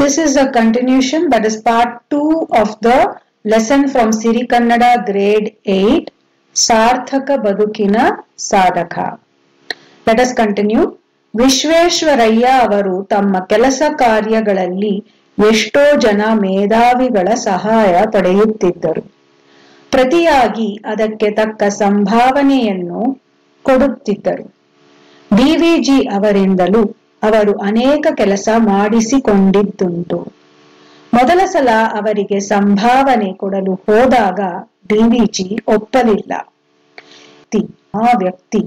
this is a continuation, that is part 2 of the lesson from Siri Kannada grade 8, Sarthaka Badukina Sadaka. Let us continue. Visvesvaraya ಅವರು ತಮ್ಮ ಕೆಲಸ ಕಾರ್ಯಗಳಲ್ಲಿ ಎಷ್ಟೋ ಜನ ಮೇಧಾವಿಗಳ ಸಹಾಯ ಪಡೆಯುತ್ತಿದ್ದರು. ಪ್ರತಿಯಾಗಿ ಅದಕ್ಕೆ ತಕ್ಕ ಸಂಭಾವನೆಯನ್ನು ಕೊಡುತ್ತಿದ್ದರು. ಡಿವಿಜಿ ಅವರಿಂದಲೂ ಅವರು ಅನೇಕ ಕೆಲಸ ಮಾಡಿಸಿಕೊಂಡಿದ್ದುಂಟು. ಮೊದಲ ಸಲ ಅವರಿಗೆ ಸಂಭಾವನೆ ಕೊಡಲು ಹೋದಾಗ ಡಿವಿಜಿ ಒಪ್ಪಲಿಲ್ಲ. ಆ ವ್ಯಕ್ತಿ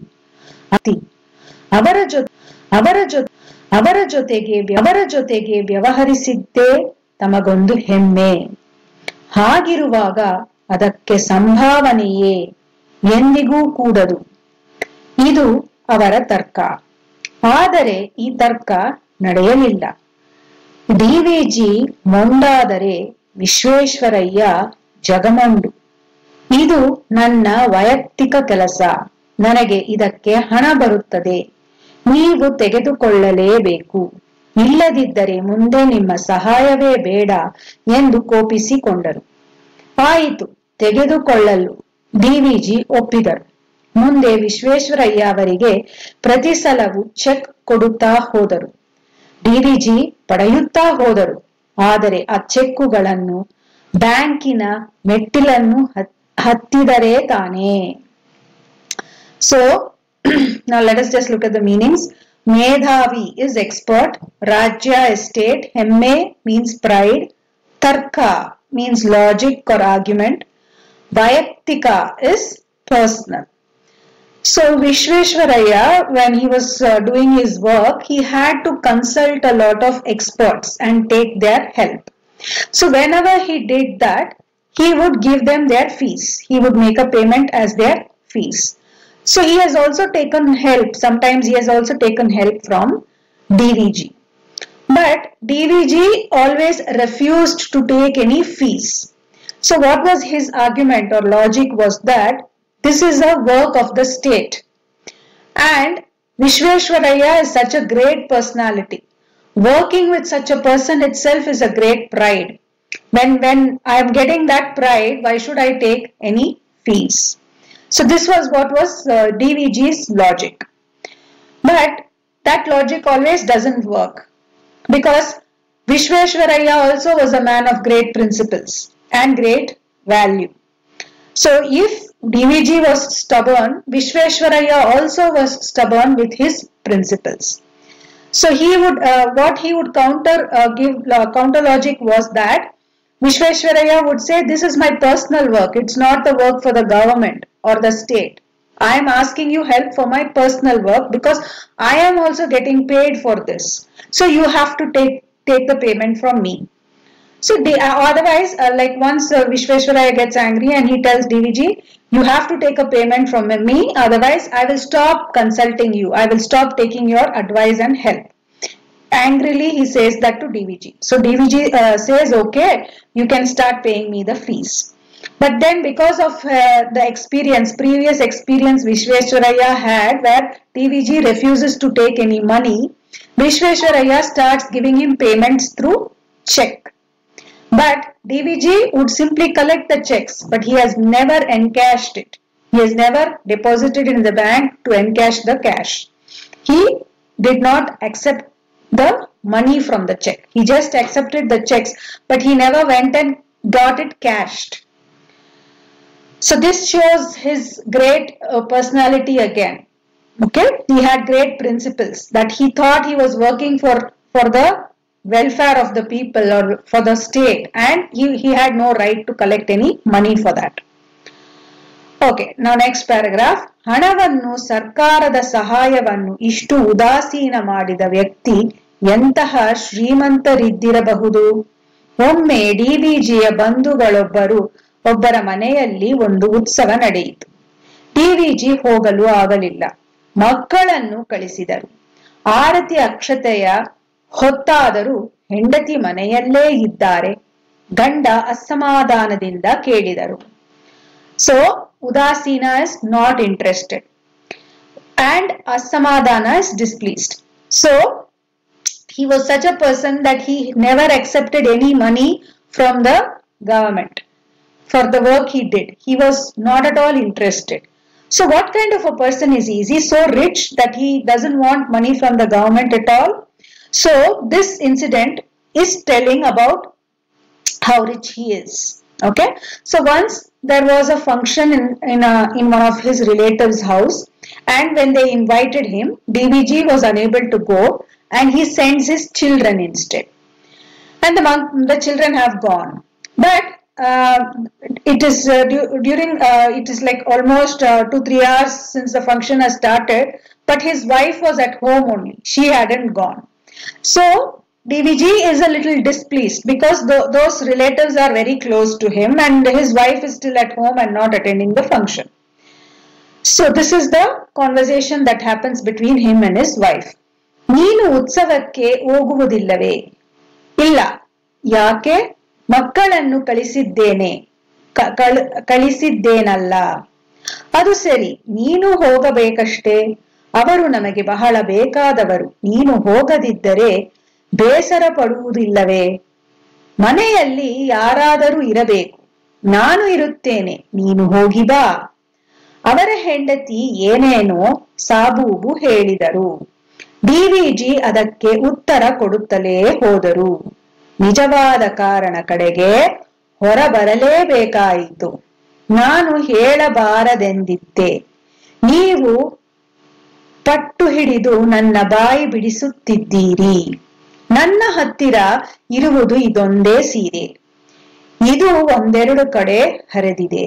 ಅವರ ಜೊತೆಗೆ ವ್ಯವಹರಿಸಿದ್ದೇ ತಮಗೊಂದು ಹೆಮ್ಮೆ. ಹಾಗಿರುವಾಗ ಅದಕ್ಕೆ ಸಂಭಾವನೆಯೇ ಎಂದಿಗೂ ಕೂಡದು. ಇದು ಅವರ ತರ್ಕ. ಆದರೆ ಈ ತರ್ಕ ನಡೆಯಲಿಲ್ಲ. ಡಿವಿಜಿ ಮೊಂಡಾದರೆ ವಿಶ್ವೇಶ್ವರಯ್ಯ ಜಗಮೊಂಡು. ಇದು ನನ್ನ ವೈಯಕ್ತಿಕ ಕೆಲಸ, ನನಗೆ ಇದಕ್ಕೆ ಹಣ ಬರುತ್ತದೆ, ನೀವು ತೆಗೆದುಕೊಳ್ಳಲೇಬೇಕು, ಇಲ್ಲದಿದ್ದರೆ ಮುಂದೆ ನಿಮ್ಮ ಸಹಾಯವೇ ಬೇಡ ಎಂದು ಕೋಪಿಸಿಕೊಂಡರು. ಆಯಿತು, ತೆಗೆದುಕೊಳ್ಳಲು ಡಿವಿಜಿ ಒಪ್ಪಿದರು. ಮುಂದೆ ವಿಶ್ವೇಶ್ವರಯ್ಯ ಅವರಿಗೆ ಪ್ರತಿ ಸಲವೂ ಚೆಕ್ ಕೊಡುತ್ತಾ ಹೋದರು. ಡಿವಿಜಿ ಪಡೆಯುತ್ತಾ ಹೋದರು. ಆದರೆ ಆ ಚೆಕ್ಕುಗಳನ್ನು ಬ್ಯಾಂಕಿನ ಮೆಟ್ಟಿಲನ್ನು ಹತ್ತಿದರೆ ತಾನೇ. So now let us just look at the meanings. Medhavi is expert. Rajya estate. Hemme means pride. Tarka means logic or argument. Vayaktika is personal. So Vishveshwaraya, when he was doing his work, he had to consult a lot of experts and take their help. So whenever he did that, he would give them their fees. He would make a payment as their fees. So he has also taken help. Sometimes he has also taken help from DVG. But DVG always refused to take any fees. So what was his argument or logic was that this is a work of the state. And Vishveshwaraya is such a great personality. Working with such a person itself is a great pride. When I am getting that pride, why should I take any fees? So this was what was DVG's logic. But that logic always doesn't work. Because Vishveshwaraya also was a man of great principles and great value. So if DVG was stubborn, Vishveshwaraya also was stubborn with his principles. So he would, what he would counter logic was that Vishveshwaraya would say, this is my personal work. It's not the work for the government or the state. I am asking you help for my personal work because I am also getting paid for this. So you have to take the payment from me. So otherwise, like once Vishveshwaraya gets angry and he tells DVG, you have to take a payment from me, otherwise I will stop consulting you. I will stop taking your advice and help. Angrily he says that to DVG. So DVG says, okay, you can start paying me the fees. But then because of the previous experience Vishveshwaraya had, where DVG refuses to take any money, Vishveshwaraya starts giving him payments through check. But DVG would simply collect the checks, but he has never encashed it. He has never deposited in the bank to encash the cash. He did not accept the money from the check. He just accepted the checks, but he never went and got it cashed. So this shows his great personality again. Okay, he had great principles, that he thought he was working for the welfare of the people or for the state, and he had no right to collect any money for that. Okay, now next paragraph. ಹಣವನ್ನು ಸರ್ಕಾರದ ಸಹಾಯವನ್ನು ಇಷ್ಟು ಉದಾಸೀನ ಮಾಡಿದ ವ್ಯಕ್ತಿ ಎಂತಹ ಶ್ರೀಮಂತರಿದ್ದಿರಬಹುದು? ಒಮ್ಮೆ ಡಿವಿಜಿಯ ಒಬ್ಬರ ಮನೆಯಲ್ಲಿ ಒಂದು ಉತ್ಸವ ನಡೆಯಿತು. ಡಿವಿಜಿ ಹೋಗಲು ಆಗಲಿಲ್ಲ. ಮಕ್ಕಳನ್ನು ಕಳಿಸಿದರು. ಆರತಿ ಅಕ್ಷತೆಯ ಹೊತ್ತಾದರೂ ಹೆಂಡತಿ ಮನೆಯಲ್ಲೇ ಇದ್ದಾರೆ. ಗಂಡ ಅಸಮಾಧಾನದಿಂದ ಕೇಳಿದರು. So Udasina is not interested and Asamadana is displeased. So He was such a person that he never accepted any money from the government for the work he did. He was not at all interested. So what kind of a person is he? Is he so rich that he doesn't want money from the government at all? So this incident is telling about how rich he is. Okay. So once there was a function in one of his relatives' house, and when they invited him, DVG was unable to go, and he sends his children instead. And the children have gone. But it is it is like almost 2-3 hours since the function has started, but his wife was at home only. She hadn't gone. So DVG is a little displeased because those relatives are very close to him, and his wife is still at home and not attending the function. So this is the conversation that happens between him and his wife. ನೀನು ಉತ್ಸವಕ್ಕೆ ಹೋಗುವುದಿಲ್ಲವೇ? ಇಲ್ಲ. ಯಾಕೆ? ಮಕ್ಕಳನ್ನು ಕಳಿಸಿದ್ದೇನಲ್ಲ. ಅದು ಸರಿ, ನೀನು ಹೋಗಬೇಕಷ್ಟೇ. ಅವರು ನಮಗೆ ಬಹಳ ಬೇಕಾದವರು. ನೀನು ಹೋಗದಿದ್ದರೆ ಬೇಸರ ಪಡುವುದಿಲ್ಲವೇ? ಮನೆಯಲ್ಲಿ ಯಾರಾದರೂ ಇರಬೇಕು. ನಾನು ಇರುತ್ತೇನೆ, ನೀನು ಹೋಗಿ ಬಾ. ಅವರ ಹೆಂಡತಿ ಏನೇನೋ ಸಾಬೂಬು ಹೇಳಿದರು. DVG ಅದಕ್ಕೆ ಉತ್ತರ ಕೊಡುತ್ತಲೇ ಹೋದರು. ನಿಜವಾದ ಕಾರಣ ಕಡೆಗೆ ಹೊರಬರಲೇಬೇಕಾಯಿತು. ನಾನು ಹೇಳಬಾರದೆಂದಿದ್ದೆ. ನೀವು ಪಟ್ಟು ಹಿಡಿದು ನನ್ನ ಬಾಯಿ ಬಿಡಿಸುತ್ತಿದ್ದೀರಿ. ನನ್ನ ಹತ್ತಿರ ಇರುವುದು ಇದೊಂದೇ ಸೀರೆ. ಇದು ಒಂದೆರಡು ಕಡೆ ಹರಿದಿದೆ.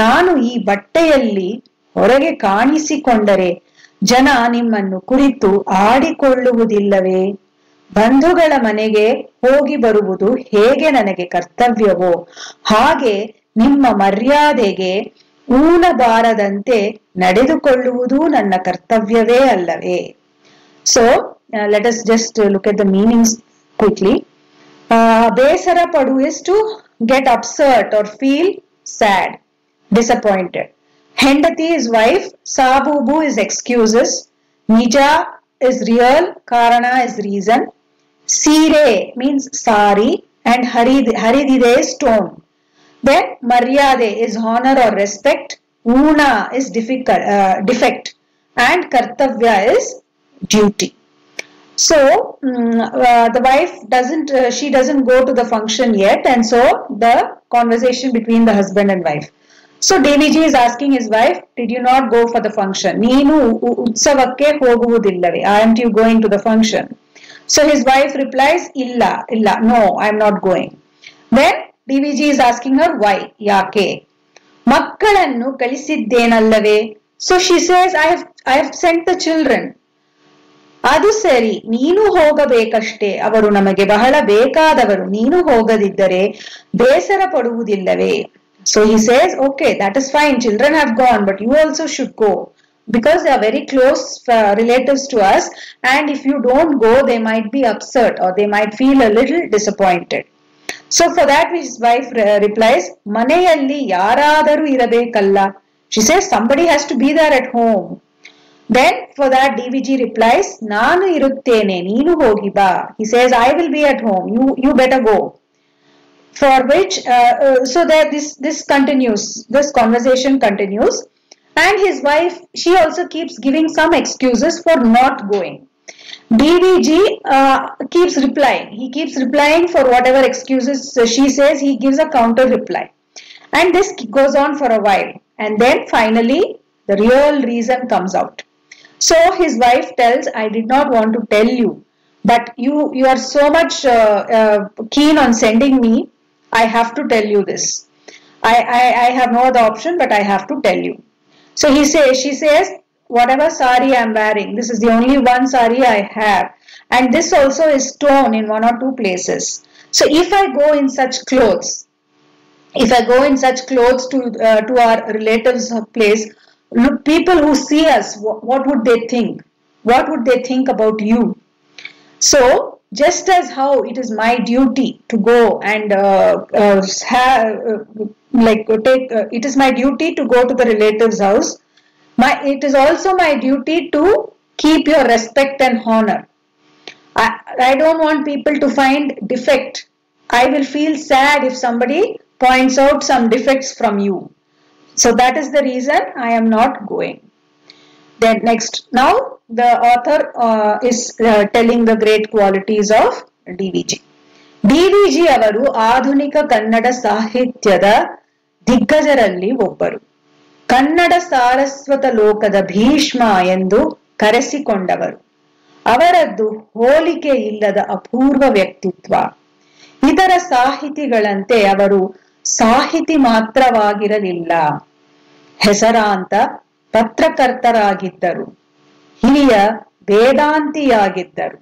ನಾನು ಈ ಬಟ್ಟೆಯಲ್ಲಿ ಹೊರಗೆ ಕಾಣಿಸಿಕೊಂಡರೆ ಜನ ನಿಮ್ಮನ್ನು ಕುರಿತು ಆಡಿಕೊಳ್ಳುವುದಿಲ್ಲವೇ? ಬಂಧುಗಳ ಮನೆಗೆ ಹೋಗಿ ಬರುವುದು ಹೇಗೆ ನನಗೆ ಕರ್ತವ್ಯವೋ ಹಾಗೆ ನಿಮ್ಮ ಮರ್ಯಾದೆಗೆ ಊನಬಾರದಂತೆ ನಡೆದುಕೊಳ್ಳುವುದು ನನ್ನ ಕರ್ತವ್ಯವೇ ಅಲ್ಲವೇ? So let us just look at the meanings quickly. ಬೇಸರ ಪಡು is to get upset or feel sad, disappointed. Hendati is wife, Sabubu is excuses, Nija is real, Karana is reason, Sire means sari, and Haridide is stone. Then Maryade is honor or respect, Una is defect, and Kartavya is duty. So the wife doesn't go to the function yet, and so the conversation between the husband and wife. So DVG is asking his wife, did you not go for the function? Neenu utsavakke hoguvudillave. Aren't you going to the function? So his wife replies, illa, no, I am not going. Then DVG is asking her why, yake. Makkalannu kalisiddenallave. So she says, I have sent the children. ಅದು ಸರಿ, ನೀನು ಹೋಗಬೇಕಷ್ಟೇ. ಅವರು ನಮಗೆ ಬಹಳ ಬೇಕಾದವರು. ನೀನು ಹೋಗದಿದ್ದರೆ ಬೇಸರ ಪಡುವುದಿಲ್ಲವೇ? So he says, okay, that is fine. Children have gone, but you also should go. Because they are very close relatives to us. And if you don't go, they might be upset or they might feel a little disappointed. So for that his wife replies, Maneyalli yaradaru irabekalla. She says, somebody has to be there at home. Then for that DVG replies, Nanu iruttene, neenu hogi ba. He says, I will be at home. You better go. For which, so that this continues, this conversation continues, and his wife, she also keeps giving some excuses for not going. DVG keeps replying. He keeps replying for whatever excuses she says. He gives a counter reply, and this goes on for a while, and then finally the real reason comes out. So his wife tells, I did not want to tell you, but you are so much keen on sending me. I have to tell you this. I have no other option, but I have to tell you. So she says, whatever sari I am wearing, this is the only one sari I have. And this also is torn in 1 or 2 places. So if I go in such clothes to our relatives' place, look, people who see us, what would they think? What would they think about you? So, just as how it is my duty to go and it is my duty to go to the relative's house, it is also my duty to keep your respect and honor. I don't want people to find defect. I will feel sad if somebody points out some defects from you. So that is the reason I am not going. Then next, now the author is telling the great qualities of DVG. DVG ಅವರು ಆಧುನಿಕ ಕನ್ನಡ ಸಾಹಿತ್ಯದ ದಿಗ್ಗಜರಲ್ಲಿ ಒಬ್ಬರು. ಕನ್ನಡ ಸಾರಸ್ವತ ಲೋಕದ ಭೀಷ್ಮ ಎಂದು ಕರೆಸಿಕೊಂಡವರು. ಅವರದ್ದು ಹೋಲಿಕೆ ಇಲ್ಲದ ಅಪೂರ್ವ ವ್ಯಕ್ತಿತ್ವ. ಇತರ ಸಾಹಿತಿಗಳಂತೆ ಅವರು ಸಾಹಿತಿ ಮಾತ್ರವಾಗಿರಲಿಲ್ಲ, ಹೆಸರಾಂತ ಪತ್ರಕರ್ತರಾಗಿದ್ದರು, ಹಿರಿಯ ವೇದಾಂತಿಯಾಗಿದ್ದರು,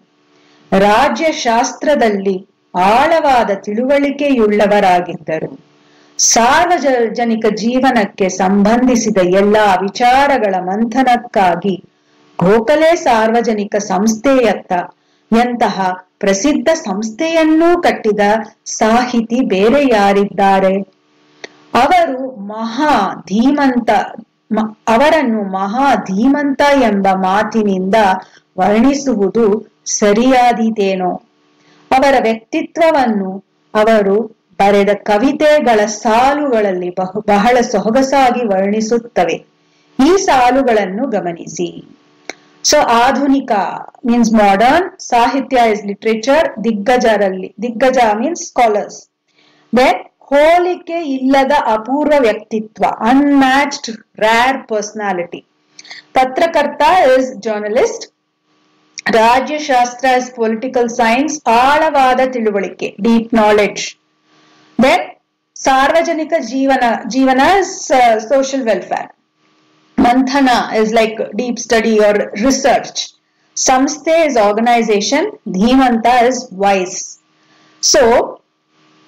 ರಾಜ್ಯಶಾಸ್ತ್ರದಲ್ಲಿ ಆಳವಾದ ತಿಳುವಳಿಕೆಯುಳ್ಳವರಾಗಿದ್ದರು, ಸಾರ್ವಜನಿಕ ಜೀವನಕ್ಕೆ ಸಂಬಂಧಿಸಿದ ಎಲ್ಲಾ ವಿಚಾರಗಳ ಮಂಥನಕ್ಕಾಗಿ ಗೋಖಲೆ ಸಾರ್ವಜನಿಕ ಸಂಸ್ಥೆಯತ್ತ ಎಂತಹ ಪ್ರಸಿದ್ಧ ಸಂಸ್ಥೆಯನ್ನೂ ಕಟ್ಟಿದ ಸಾಹಿತಿ ಬೇರೆ ಯಾರಿದ್ದಾರೆ? ಅವರನ್ನು ಮಹಾ ಧೀಮಂತ ಎಂಬ ಮಾತಿನಿಂದ ವರ್ಣಿಸುವುದು ಸರಿಯಾದೀತೇನೋ? ಅವರ ವ್ಯಕ್ತಿತ್ವವನ್ನು ಅವರು ಬರೆದ ಕವಿತೆಗಳ ಸಾಲುಗಳಲ್ಲಿ ಬಹಳ ಸೊಗಸಾಗಿ ವರ್ಣಿಸುತ್ತವೆ. ಈ ಸಾಲುಗಳನ್ನು ಗಮನಿಸಿ. ಸೊ ಆಧುನಿಕ ಮೀನ್ಸ್ ಮಾಡರ್ನ್, ಸಾಹಿತ್ಯ ಇಸ್ ಲಿಟ್ರೇಚರ್, ದಿಗ್ಗಜ ಮೀನ್ಸ್ ಸ್ಕಾಲರ್ಸ್. ದೆನ್ ಹೋಲಿಕೆ ಇಲ್ಲದ ಅಪೂರ್ವ ವ್ಯಕ್ತಿತ್ವ, ಅನ್ಮ್ಯಾಚ್ಡ್ ರೇರ್ ಪರ್ಸನಾಲಿಟಿ. ಪತ್ರಕರ್ತ ಇಸ್ ಜರ್ನಲಿಸ್ಟ್. ರಾಜ್ಯಶಾಸ್ತ್ರ ಇಸ್ ಪೊಲಿಟಿಕಲ್ ಸೈನ್ಸ್, ಆಳವಾದ ತಿಳುವಳಿಕೆ, ಡೀಪ್ ನಾಲೆಡ್ಜ್. ದೆನ್ ಸಾರ್ವಜನಿಕ ಜೀವನ is social welfare. Manthana is like deep study or research. Samsthe is organization. Dhimanta is wise. So,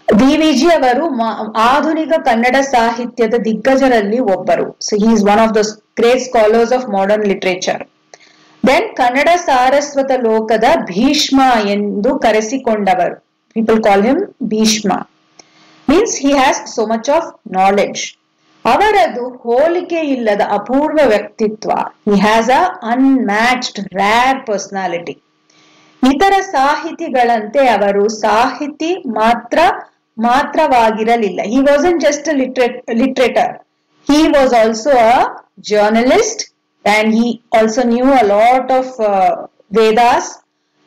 DVG avaru ಆಧುನಿಕ ಕನ್ನಡ ಸಾಹಿತ್ಯದ ದಿಗ್ಗಜರಲ್ಲಿ ಒಬ್ಬರು. So, he is one of the great scholars of modern literature. Then, Kannada ಸಾರಸ್ವತ ಲೋಕದ ಭೀಷ್ಮ ಎಂದು ಕರೆಸಿಕೊಂಡವರು. People call him Bhishma. Means he has so much of knowledge. ಅವರದು ಹೋಲಿಕೆ ಇಲ್ಲದ ಅಪೂರ್ವ ವ್ಯಕ್ತಿತ್ವ. He has a unmatched rare personality. ಇತರ ಸಾಹಿತಿಗಳಂತೆ ಅವರು ಸಾಹಿತಿ ಮಾತ್ರವಾಗಿರಲಿಲ್ಲ. He wasn't just a literator. He was also a journalist, and he also knew a lot of Vedas.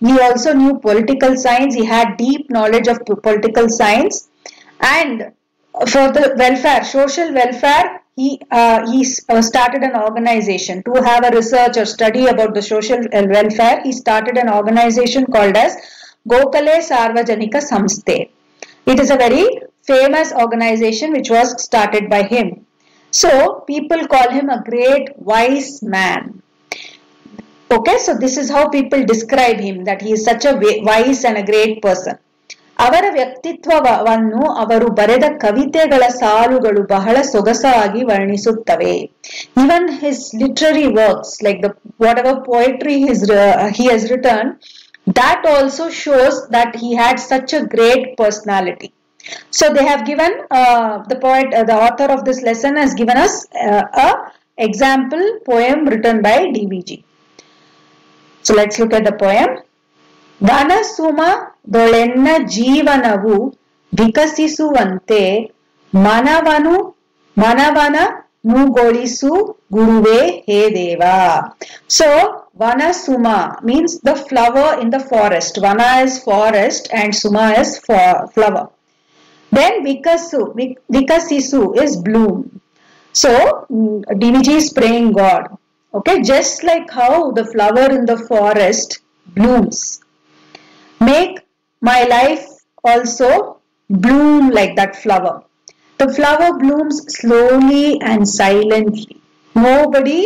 He also knew political science. He had deep knowledge of political science. And for the welfare, social welfare, he started an organization to have a research or study about the social welfare. He started an organization called as Gokhale Sarvajanika Samsthe. It is a very famous organization which was started by him. So people call him a great wise man. Okay, so this is how people describe him, that he is such a wise and a great person. ಅವರ ವ್ಯಕ್ತಿತ್ವವನ್ನು ಅವರು ಬರೆದ ಕವಿತೆಗಳ ಸಾಲುಗಳು ಬಹಳ ಸೊಗಸಾಗಿ ವರ್ಣಿಸುತ್ತವೆ. Even his literary works, like whatever poetry he has written, that also shows that he had such a great personality. So they have given the author of this lesson has given us a example poem written by DVG. So let's look at the poem. ವನಸುಮ ದೊಳೆನ್ನ ಜೀವನವು ವಿಕಸಿಸುವಂತೆ ಮನವನನುಗೊಳಿಸು ಗುರುವೇ ಹೇ ದೇವ. So Vanasuma means the flower in the forest. Vana is forest and Suma is flower. Then Vikasisu is bloom. So DVG is praying God. Okay, just like how the flower in the forest blooms. Make my life also bloom like that flower. The flower blooms slowly and silently. Nobody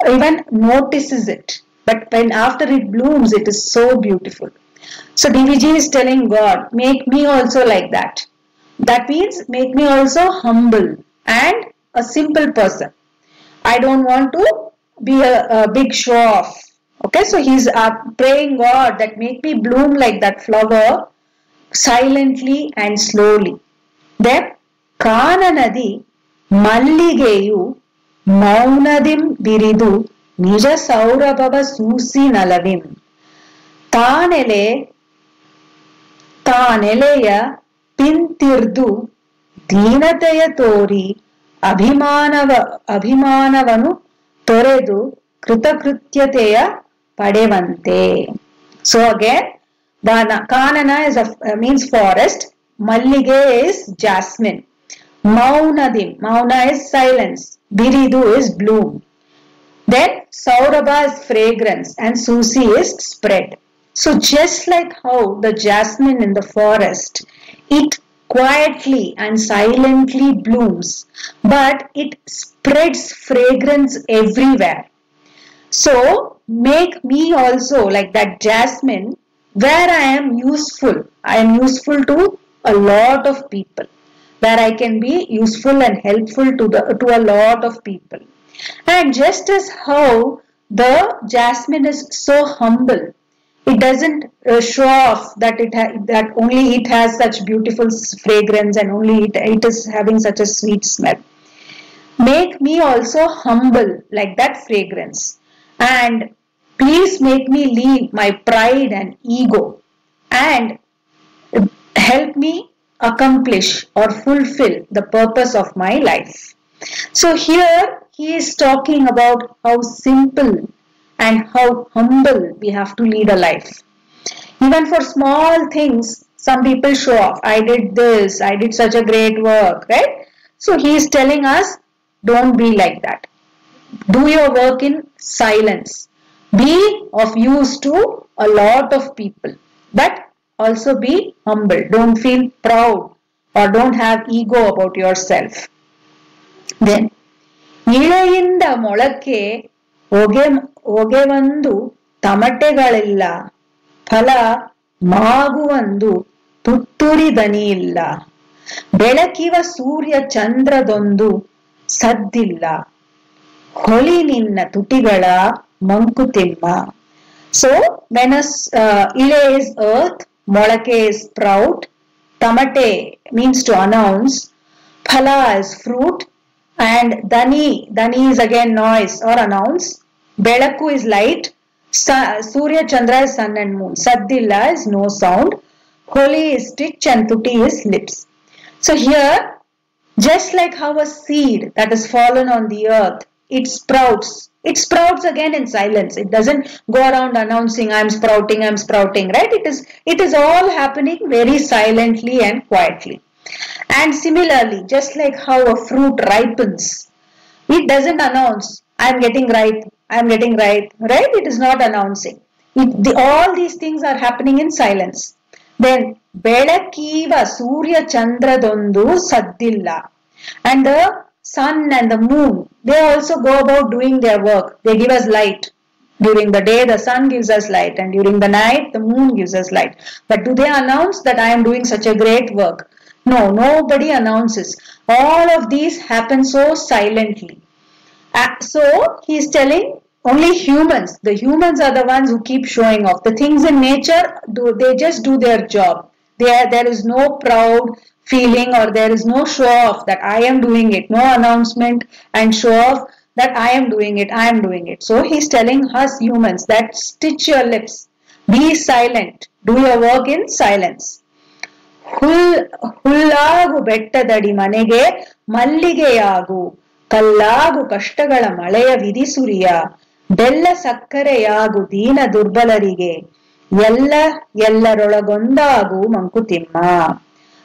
even notices it. But when after it blooms, it is so beautiful. So DVG is telling God, make me also like that. That means make me also humble and a simple person. I don't want to be a big show off. Okay, so he's praying God that make me bloom like that flower silently and slowly. Then ಕಾನನದಿ ಮಲ್ಲಿಗೆಯು ಮೌನದಿಂ ಬಿರಿದು ನಿಜ ಸೌರಭವ ಸೂಸಿ ನಲವಿಂ. ತಾನೆಲೆ ತಾನೆಲೆಯ ಪಿಂತಿರ್ದು ದೀನತೆಯ ತೋರಿ ಅಭಿಮಾನವನು ತೊರೆದು ಕೃತಕೃತ್ಯತೆಯ ಪಡೆವಂತೆ. So again, Kanana is means forest, Mallige is jasmine, Mauna is silence, Biridu is bloom. Then Saurabha is fragrance and Susi is spread. So just like how the jasmine in the forest, it quietly and silently blooms, but it spreads fragrance everywhere. So make me also like that jasmine, where I am useful. I am useful to a lot of people, where I can be useful and helpful to a lot of people. And just as how the jasmine is so humble, it doesn't show off that that only it has such beautiful fragrance and only it is having such a sweet smell. Make me also humble like that fragrance, and please make me leave my pride and ego and help me accomplish or fulfill the purpose of my life. So here he is talking about how simple and how humble we have to lead a life. Even for small things, some people show off. I did this, I did such a great work, right? So he is telling us, don't be like that. Do your work in silence. Be of use to a lot of people, but also be humble. Don't feel proud or don't have ego about yourself. Then, ಇಳೆಯಿಂದ ಮೊಳಕೆ ಒಗೆವಂದು ತಮಟೆಗಳಿಲ್ಲ, ಫಲ ಮಾಗುವಂದು ತುತ್ತೂರಿ ದನಿಯಿಲ್ಲ, ಬೆಳಕಿವ ಸೂರ್ಯ ಚಂದ್ರದೊಂದು ಸದ್ದಿಲ್ಲ, ಹೊಳಿ ನಿನ್ನ ತುಟಿಗಳ Mankutimma. So when ile is earth, molake is sprout, tamate means to announce, phala is fruit, and dani is again noise or announce, belaku is light, surya chandra is sun and moon, saddilla is no sound, holi is stitch and tuti is lips. So here, just like how a seed that is fallen on the earth, it sprouts. It sprouts again in silence. It doesn't go around announcing, I'm sprouting, right? It is all happening very silently and quietly. And similarly, just like how a fruit ripens, it doesn't announce, I'm getting ripe, right? It is not announcing. All these things are happening in silence. Then, Belakiva Surya Chandradondu Saddilla. And the sun and the moon, they also go about doing their work. They give us light. During the day, the sun gives us light, and during the night, the moon gives us light. But do they announce that I am doing such a great work? No, nobody announces. All of these happen so silently. So, he is telling only humans. The humans are the ones who keep showing off. The things in nature, they just do their job. There is no proud feeling or there is no show off that I am doing it. No announcement and show off that I am doing it. So he's telling us humans that stitch your lips. Be silent. Do your work in silence. ಹುಲ್ಲಾಗು ಬೆಟ್ಟದಡಿ ಮನೆಗೆ ಮಲ್ಲಿಗೆಯಾಗು, ಕಲ್ಲಾಗು ಕಷ್ಟಗಳ ಮಳೆಯ ವಿಧಿಸುರಿಯ, ಬೆಲ್ಲ ಸಕ್ಕರೆಯಾಗು ದೀನ ದುರ್ಬಲರಿಗೆ, ಎಲ್ಲರೊಳಗೊಂದಾಗು Mankutimma.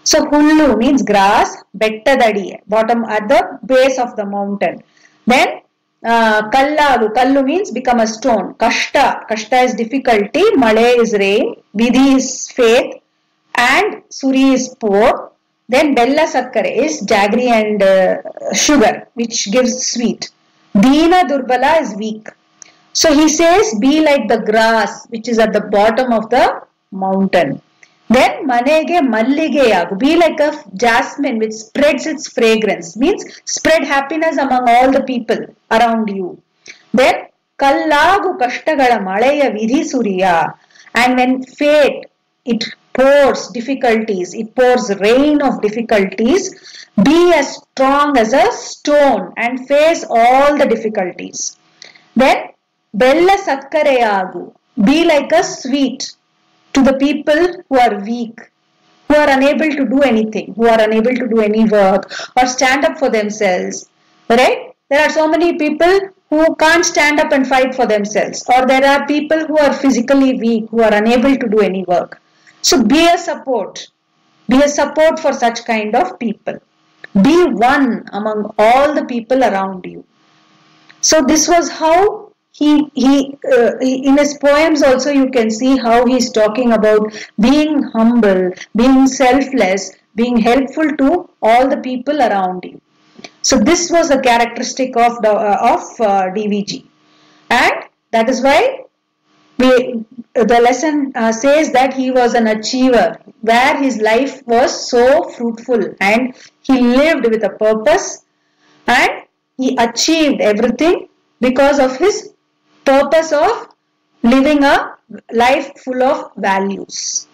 So hullu means grass, bettadadi, bottom at the base of the mountain. Then kallu means become a stone. Kashta is difficulty, male is rain, vidhi is faith, and suri is poor. Then bella sakkare is jaggery and sugar, which gives sweet. Deena durbala is weak. So he says, be like the grass which is at the bottom of the mountain. Then manege malligeyagu, be like a jasmine which spreads its fragrance, means spread happiness among all the people around you. Then kallagu kashtagala maleya vidhi suriya, and when fate, it pours difficulties, it pours rain of difficulties, be as strong as a stone and face all the difficulties. Then bella sakkareyagu, be like a sweet to the people who are weak, who are unable to do anything, who are unable to do any work or stand up for themselves. Right? There are so many people who can't stand up and fight for themselves, or there are people who are physically weak, who are unable to do any work. So be a support. Be a support for such kind of people. Be one among all the people around you. So this was how he in his poems also you can see how he's talking about being humble, being selfless, being helpful to all the people around you. So this was a characteristic of DVG, and that is why the lesson says that he was an achiever, where his life was so fruitful and he lived with a purpose and he achieved everything because of his purpose of living a life full of values.